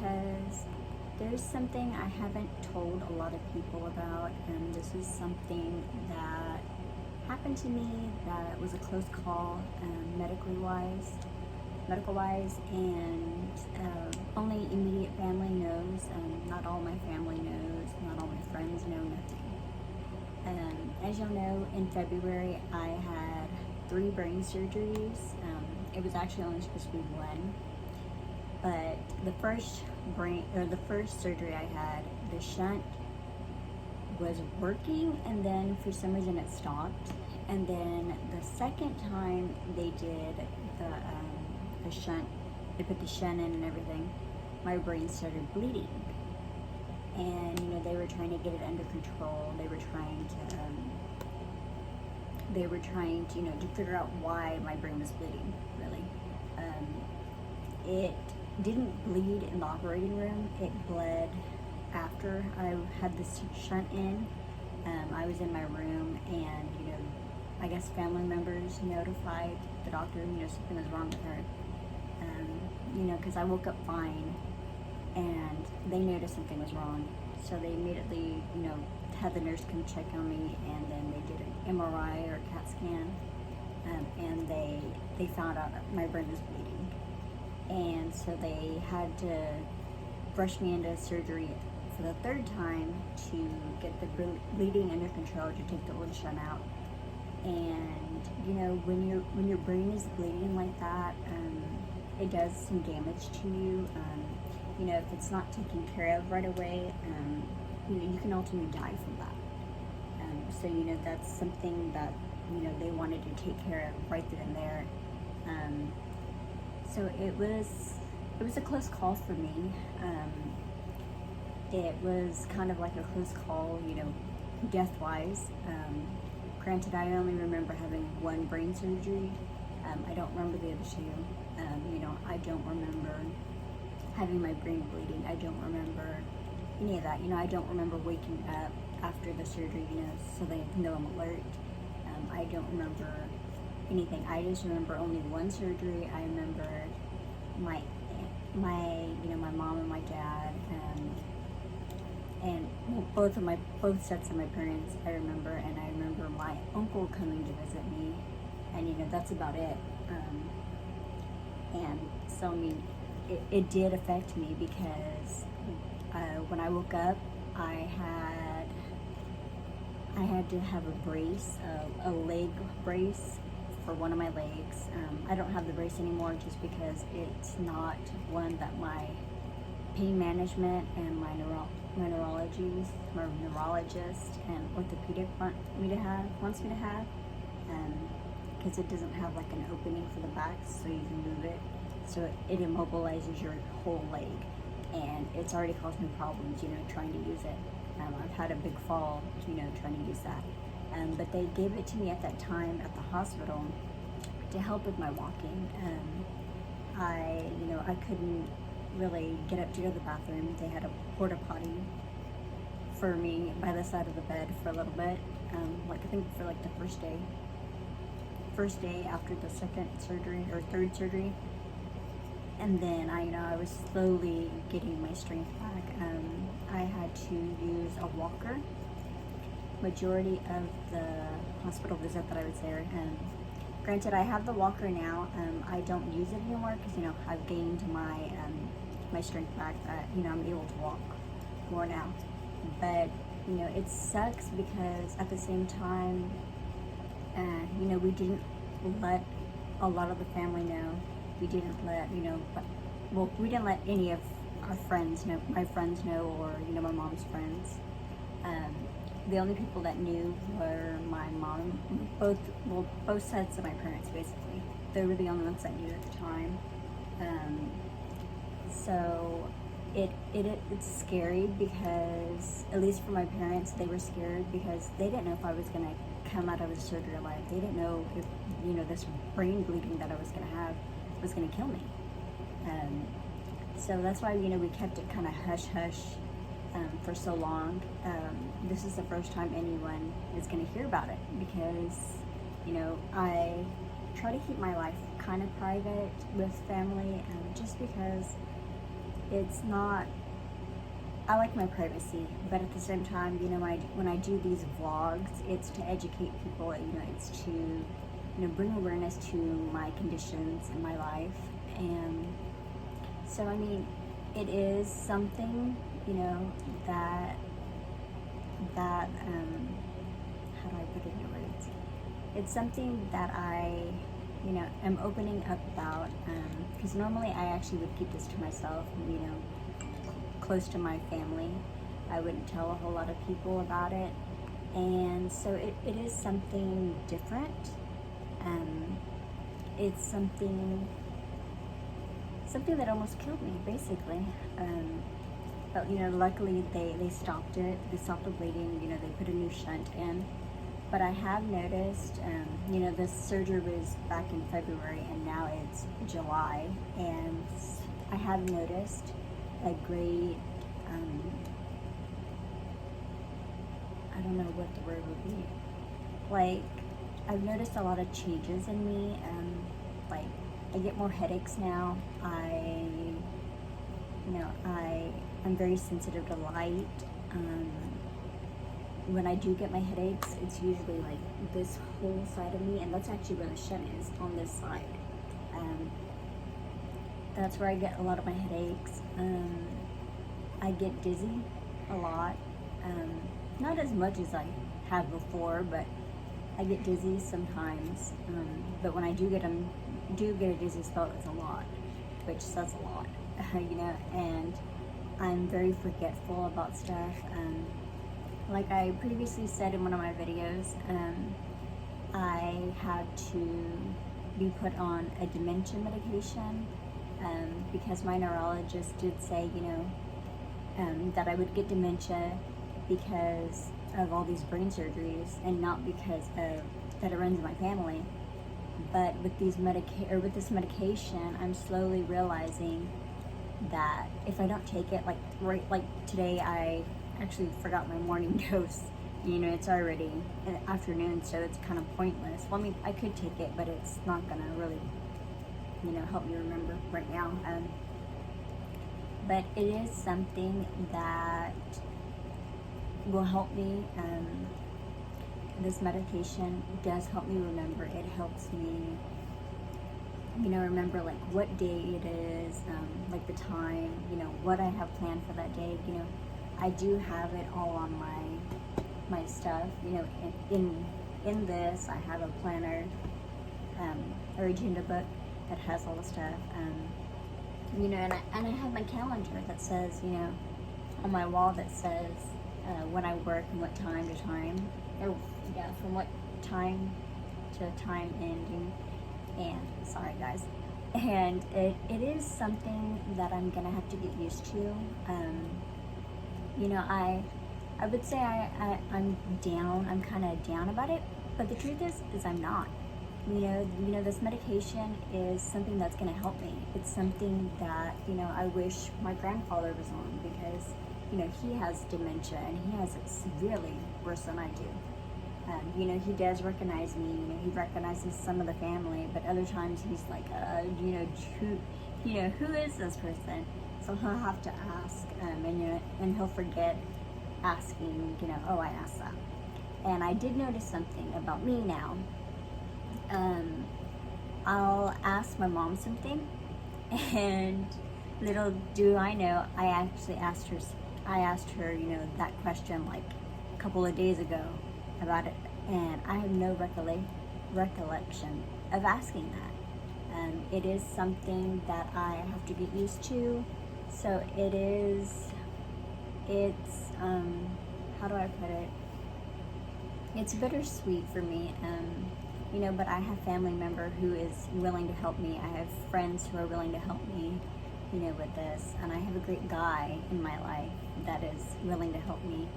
because there's something I haven't told a lot of people about, and this is something that happened to me that was a close call, medical wise, and only immediate family knows. Not all my family knows, not all my friends know, nothing. As you'll know, in February I had 3 brain surgeries. It was actually only supposed to be 1, but the first surgery I had, the shunt was working, and then for some reason it stopped. And then the second time they did the shunt, they put the shunt in and everything, my brain started bleeding. And they were trying to get it under control. They were trying to to figure out why my brain was bleeding. Really, it didn't bleed in the operating room. It bled after I had this shunt in. I was in my room, and I guess family members notified the doctor, something was wrong with her. Because I woke up fine, and they noticed something was wrong. So they immediately, had the nurse come check on me, and then they did an MRI or CAT scan, and they found out that my brain was bleeding. And so they had to rush me into surgery for the 3rd time to get the bleeding under control, to take the old shunt out. And when your brain is bleeding like that, it does some damage to you. If it's not taken care of right away, you can ultimately die from that. So that's something that they wanted to take care of right then and there. So it was a close call for me. It was kind of like a close call, death-wise. Granted, I only remember having 1 brain surgery. I don't remember the other 2. I don't remember having my brain bleeding. I don't remember any of that. I don't remember waking up after the surgery, so they know I'm alert. I don't remember anything. I just remember only 1 surgery. I remember my mom and my dad, and both sets of my parents I remember, and I remember my uncle coming to visit me, and that's about it. And so it did affect me, because when I woke up, I had to have a brace, a leg brace for one of my legs. I don't have the brace anymore, just because it's not one that my pain management and my neurologist and orthopedic wants me to have, because it doesn't have like an opening for the back so you can move it. So it immobilizes your whole leg, and it's already caused me problems, trying to use it. I've had a big fall, trying to use that. But they gave it to me at that time at the hospital to help with my walking. I couldn't really get up to go to the bathroom. They had a porta potty for me by the side of the bed for a little bit. I think for like the first day after the 2nd surgery or 3rd surgery. And then I was slowly getting my strength back. I had to use a walker majority of the hospital visit that I was there. Granted, I have the walker now. I don't use it anymore, because I've gained my strength back. I'm able to walk more now. But it sucks, because at the same time, we didn't let a lot of the family know. We didn't let we didn't let any of our friends know, my friends know, or my mom's friends. The only people that knew were my mom, both sets of my parents, basically. They were the only ones that knew at the time. So it's scary, because, at least for my parents, they were scared, because they didn't know if I was going to come out of the surgery alive. They didn't know if, this brain bleeding that I was going to have was going to kill me. So that's why, we kept it kind of hush-hush for so long. This is the first time anyone is going to hear about it, because, I try to keep my life kind of private with family, just because it's not, I like my privacy, but at the same time, you know, when I do these vlogs, it's to educate people, you know, it's to, you know, bring awareness to my conditions in my life. And so, I mean, it is something, you know, that, how do I put it into words? It's something that I, you know, am opening up about, because normally I actually would keep this to myself, you know, close to my family. I wouldn't tell a whole lot of people about it. And so it is something different. It's something that almost killed me, basically. But, you know, luckily they stopped it. They stopped the bleeding, you know, they put a new shunt in. But I have noticed, you know, this surgery was back in February and now it's July. And I have noticed a great, I don't know what the word would be. Like, I've noticed a lot of changes in me. Like, I get more headaches now. I'm very sensitive to light. When I do get my headaches, it's usually like this whole side of me, and that's actually where the shunt is, on this side. That's where I get a lot of my headaches. I get dizzy a lot. Not as much as I have before, but I get dizzy sometimes. But when I do get a dizzy spell, it's a lot, which says a lot, you know. And I'm very forgetful about stuff. Like I previously said in one of my videos, I had to be put on a dementia medication because my neurologist did say, you know, that I would get dementia because of all these brain surgeries and not because of that it runs in my family. But with this medication, I'm slowly realizing that if I don't take it, like today, I actually forgot my morning dose. You know, it's already in the afternoon, so it's kind of pointless. Well, I mean, I could take it, but it's not gonna really, you know, help me remember right now. But it is something that will help me. This medication does help me remember. It helps me, you know, remember like what day it is, like the time, you know, what I have planned for that day. You know, I do have it all on my stuff. You know, in this, I have a planner or agenda book that has all the stuff. You know, and I have my calendar that says, you know, on my wall that says when I work and what time to time, or yeah, from what time to time ending. And sorry guys, and it is something that I'm gonna have to get used to. You know, I would say I'm down. I'm kind of down about it, but the truth is I'm not. You know, this medication is something that's gonna help me. It's something that, you know, I wish my grandfather was on, because, you know, he has dementia and he has it severely worse than I do. You know, he does recognize me. You know, he recognizes some of the family, but other times he's like, who is this person? So he'll have to ask, and he'll forget asking. You know, oh, I asked that. And I did notice something about me now. I'll ask my mom something, and little do I know, I actually asked her, you know, that question like a couple of days ago about it, and I have no recollection of asking that. It is something that I have to get used to. So it's how do I put it? It's bittersweet for me. You know, but I have family member who is willing to help me. I have friends who are willing to help me, you know, with this. And I have a great guy in my life that is willing to help me.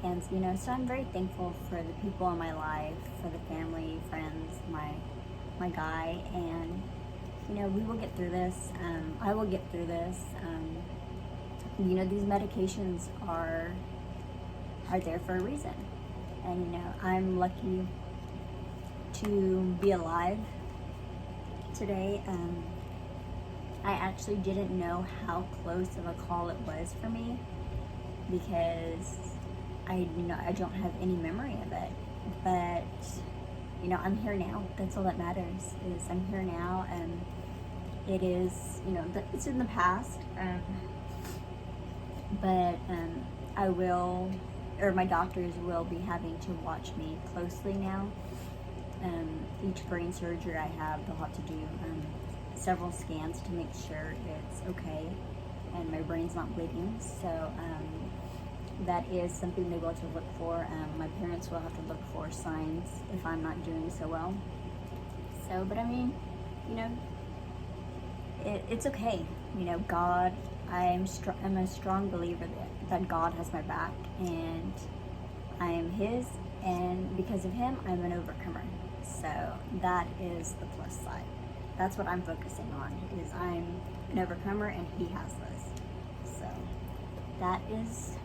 And, you know, so I'm very thankful for the people in my life, for the family, friends, my guy. And, you know, we will get through this. I will get through this. You know, these medications are there for a reason. And, you know, I'm lucky to be alive today. I actually didn't know how close of a call it was for me because I don't have any memory of it. But I'm here now. That's all that matters. Is I'm here now, and it is it's in the past. But I will, or my doctors will be having to watch me closely now. Each brain surgery I have, they'll have to do several scans to make sure it's okay and my brain's not bleeding. So that is something they will have to look for. My parents will have to look for signs if I'm not doing so well. So, but I mean, it's okay. God, I'm a strong believer that God has my back, and I am His, and because of Him, I'm an overcomer. So that is the plus side. That's what I'm focusing on, is I'm an overcomer and He has this. So that is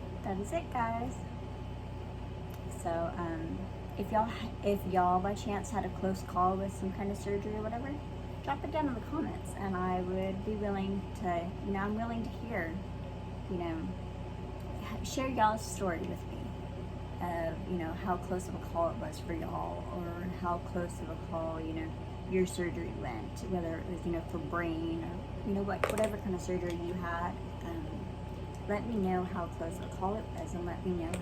it, guys. So if y'all by chance had a close call with some kind of surgery or whatever, drop it down in the comments, and I would be willing to, I'm willing to hear, share y'all's story with me of, how close of a call it was for y'all, or how close of a call, your surgery went, whether it was, for brain or, whatever kind of surgery you had. Let me know how close of a call it was, and let me know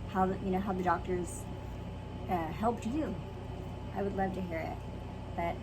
how the doctors helped you. I would love to hear it. But